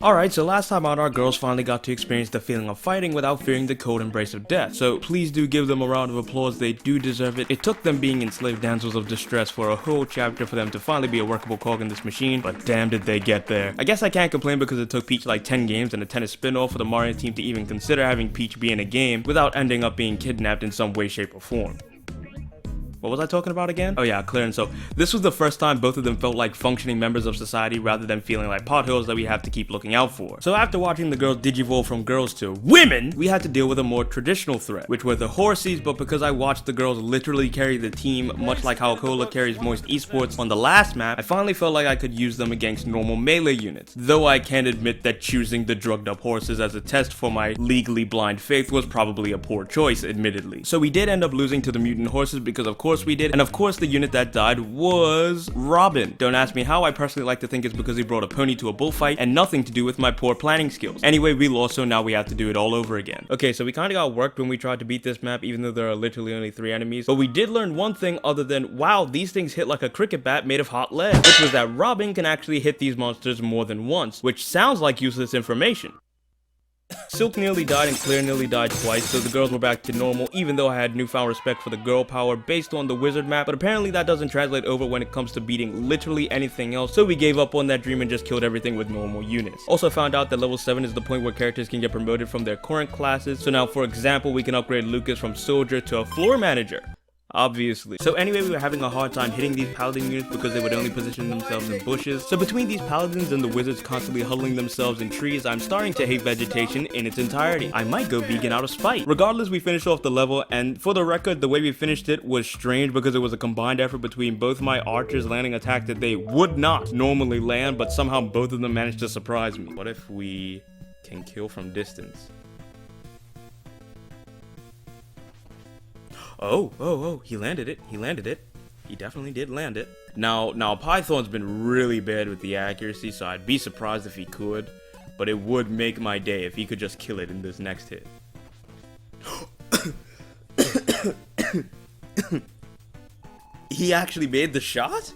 Alright, so last time out, our girls finally got to experience the feeling of fighting without fearing the cold embrace of death. So please do give them a round of applause, they do deserve it. It took them being enslaved damsels of distress for a whole chapter for them to finally be a workable cog in this machine, but damn did they get there. I guess I can't complain because it took Peach like 10 games and a tennis spin-off for the Mario team to even consider having Peach be in a game without ending up being kidnapped in some way, shape, or form. What was I talking about again? Oh yeah, clearance. So this was the first time both of them felt like functioning members of society rather than feeling like potholes that we have to keep looking out for. So after watching the girls digivolve from girls to women, we had to deal with a more traditional threat, which were the horsies, but because I watched the girls literally carry the team, much like how Cola carries Moist Esports on the last map, I finally felt like I could use them against normal melee units. Though I can admit that choosing the drugged up horses as a test for my legally blind faith was probably a poor choice, admittedly. So we did end up losing to the mutant horses because of course we did, and of course the unit that died was Robin. Don't ask me how, I personally like to think it's because he brought a pony to a bullfight and nothing to do with my poor planning skills. Anyway, we lost, so now we have to do it all over again. Okay, so we kinda got worked when we tried to beat this map even though there are literally only 3 enemies, but we did learn one thing other than, wow, these things hit like a cricket bat made of hot lead, which was that Robin can actually hit these monsters more than once, which sounds like useless information. Silk nearly died and Claire nearly died twice, so the girls were back to normal, even though I had newfound respect for the girl power based on the wizard map, but apparently that doesn't translate over when it comes to beating literally anything else, so we gave up on that dream and just killed everything with normal units. Also found out that level 7 is the point where characters can get promoted from their current classes, so now for example we can upgrade Lucas from soldier to a floor manager. Obviously. So anyway, we were having a hard time hitting these paladin units because they would only position themselves in bushes. So between these paladins and the wizards constantly huddling themselves in trees, I'm starting to hate vegetation in its entirety. I might go vegan out of spite. Regardless, we finished off the level, and for the record, the way we finished it was strange because it was a combined effort between both my archers landing attack that they would not normally land, but somehow both of them managed to surprise me. What if we can kill from distance? Oh, he landed it. He definitely did land it. Now Python's been really bad with the accuracy, so I'd be surprised if he could, but it would make my day if he could just kill it in this next hit. He actually made the shot?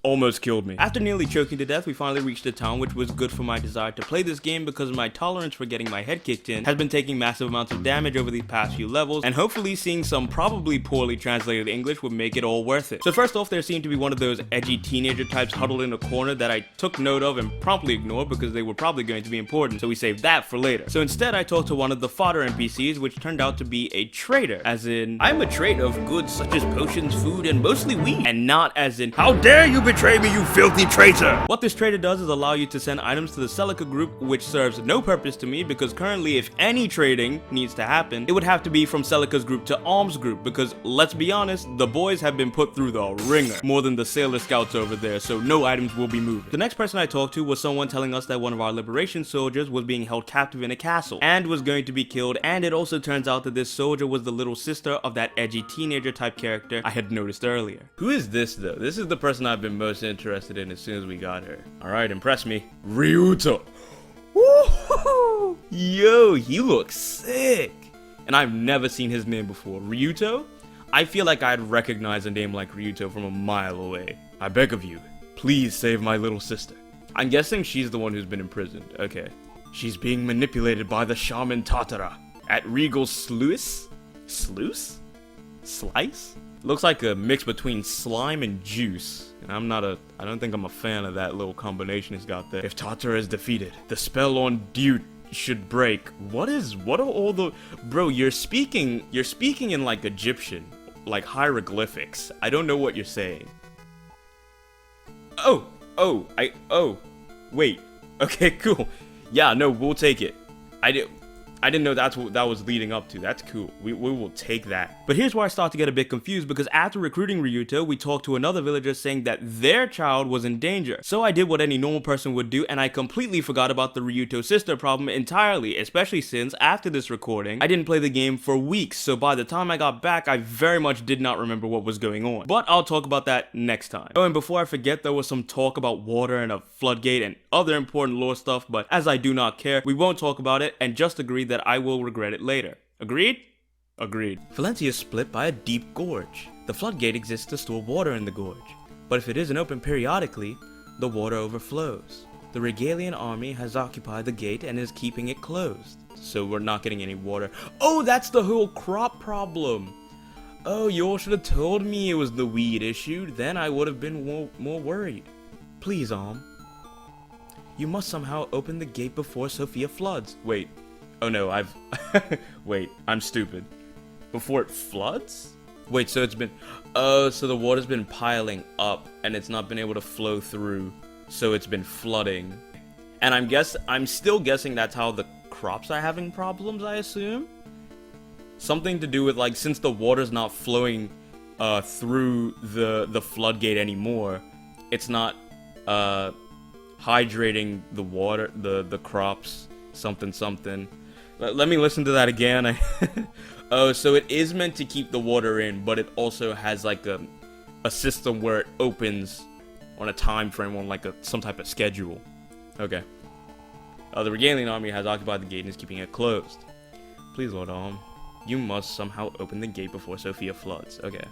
Almost killed me. After nearly choking to death, we finally reached a town, which was good for my desire to play this game because my tolerance for getting my head kicked in has been taking massive amounts of damage over these past few levels, and hopefully seeing some probably poorly translated English would make it all worth it. So first off, there seemed to be one of those edgy teenager types huddled in a corner that I took note of and promptly ignored because they were probably going to be important, so we saved that for later. So instead, I talked to one of the fodder NPCs, which turned out to be a trader, as in, I'm a trader of goods such as potions, food, and mostly weed, and not as in, how dare you betray me, you filthy traitor! What this trader does is allow you to send items to the Celica group, which serves no purpose to me because currently if any trading needs to happen, it would have to be from Celica's group to Alm's group because, let's be honest, the boys have been put through the ringer more than the Sailor Scouts over there, so no items will be moved. The next person I talked to was someone telling us that one of our liberation soldiers was being held captive in a castle and was going to be killed, and it also turns out that this soldier was the little sister of that edgy teenager type character I had noticed earlier. Who is this though? This is the person I've been most interested in as soon as we got her. Alright, impress me. Ryuto! Woo-hoo-hoo! Yo, he looks sick! And I've never seen his name before. Ryuto? I feel like I'd recognize a name like Ryuto from a mile away. I beg of you, please save my little sister. I'm guessing she's the one who's been imprisoned. Okay. She's being manipulated by the shaman Tatara at Regal Sluice? Sluice? Slice? Looks like a mix between slime and juice. And I don't think I'm a fan of that little combination he's got there. If Tatara is defeated, the spell on Dude should break. What are all the... Bro, you're speaking in like Egyptian, like hieroglyphics. I don't know what you're saying. Wait. Okay, cool. Yeah, no, we'll take it. I didn't know that's what that was leading up to. That's cool. We will take that. But here's where I start to get a bit confused because after recruiting Ryuto, we talked to another villager saying that their child was in danger. So I did what any normal person would do and I completely forgot about the Ryuto sister problem entirely, especially since after this recording, I didn't play the game for weeks. So by the time I got back, I very much did not remember what was going on. But I'll talk about that next time. Oh, and before I forget, there was some talk about water and a floodgate and other important lore stuff, but as I do not care, we won't talk about it and just agree that I will regret it later. Agreed? Agreed. Valencia is split by a deep gorge. The floodgate exists to store water in the gorge, but if it isn't open periodically, the water overflows. The Regalian army has occupied the gate and is keeping it closed. So we're not getting any water. Oh, that's the whole crop problem. Oh, you all should have told me it was the weed issue. Then I would have been more worried. Please, you must somehow open the gate before Sophia floods. Wait. Oh no, Wait, I'm stupid. Before it floods? Wait, so it's been... Oh, so the water's been piling up and it's not been able to flow through. So it's been flooding. And I'm still guessing that's how the crops are having problems, I assume? Something to do with, like, since the water's not flowing through the floodgate anymore, it's not hydrating the water, the crops, something. Let me listen to that again. Oh, so it is meant to keep the water in, but it also has like a system where it opens on a time frame, on like some type of schedule. Okay. The Regalian army has occupied the gate and is keeping it closed. Please, Lord, you must somehow open the gate before Sophia floods. Okay.